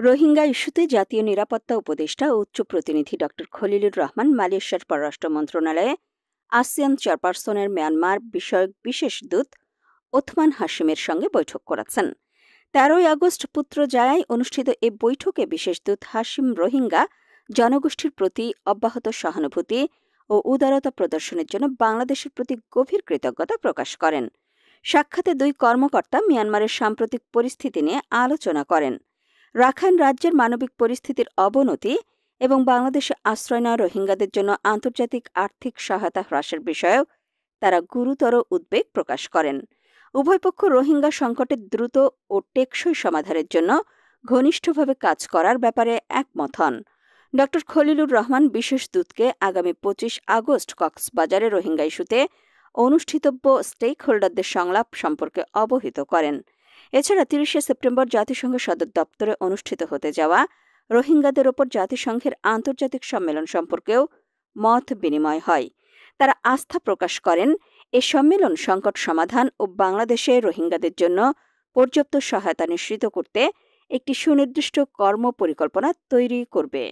রোহিঙ্গা ইস্যুতে জাতীয় নিরাপত্তা উপদেষ্টা ও উচ্চ প্রতিনিধি ড খলিলুর রহমান মালয়েশিয়ার পররাষ্ট্র মন্ত্রণালয়ে আসিয়ান চেয়ারপারসনের মিয়ানমার বিষয়ক বিশেষ দূত ওথমান হাশিমের সঙ্গে বৈঠক করেছেন। ১৩ আগস্ট পুত্রজায়ায় অনুষ্ঠিত এ বৈঠকে বিশেষ দূত হাশিম রোহিঙ্গা জনগোষ্ঠীর প্রতি অব্যাহত সহানুভূতি ও উদারতা প্রদর্শনের জন্য বাংলাদেশের প্রতি গভীর কৃতজ্ঞতা প্রকাশ করেন। সাক্ষাতে দুই কর্মকর্তা মিয়ানমারের সাম্প্রতিক পরিস্থিতি নিয়ে আলোচনা করেন। রাখাইন রাজ্যের মানবিক পরিস্থিতির অবনতি এবং বাংলাদেশে আশ্রয় নেওয়া রোহিঙ্গাদের জন্য আন্তর্জাতিক আর্থিক সহায়তা হ্রাসের বিষয়েও তারা গুরুতর উদ্বেগ প্রকাশ করেন। উভয় পক্ষ রোহিঙ্গা সংকটের দ্রুত ও টেকসই সমাধানের জন্য ঘনিষ্ঠভাবে কাজ করার ব্যাপারে একমত হন। ড খলিলুর রহমান বিশেষ দূতকে আগামী ২৫ আগস্ট কক্সবাজারে রোহিঙ্গা ইস্যুতে অনুষ্ঠিতব্য স্টেক হোল্ডারদের সংলাপ সম্পর্কে অবহিত করেন। এছাড়া ৩০ সেপ্টেম্বর জাতিসংঘ সদর দপ্তরে অনুষ্ঠিত হতে যাওয়া রোহিঙ্গাদের ওপর জাতিসংঘের আন্তর্জাতিক সম্মেলন সম্পর্কেও মত বিনিময় হয়। তারা আস্থা প্রকাশ করেন এ সম্মেলন সংকট সমাধান ও বাংলাদেশে রোহিঙ্গাদের জন্য পর্যাপ্ত সহায়তা নিশ্চিত করতে একটি সুনির্দিষ্ট কর্মপরিকল্পনা তৈরি করবে।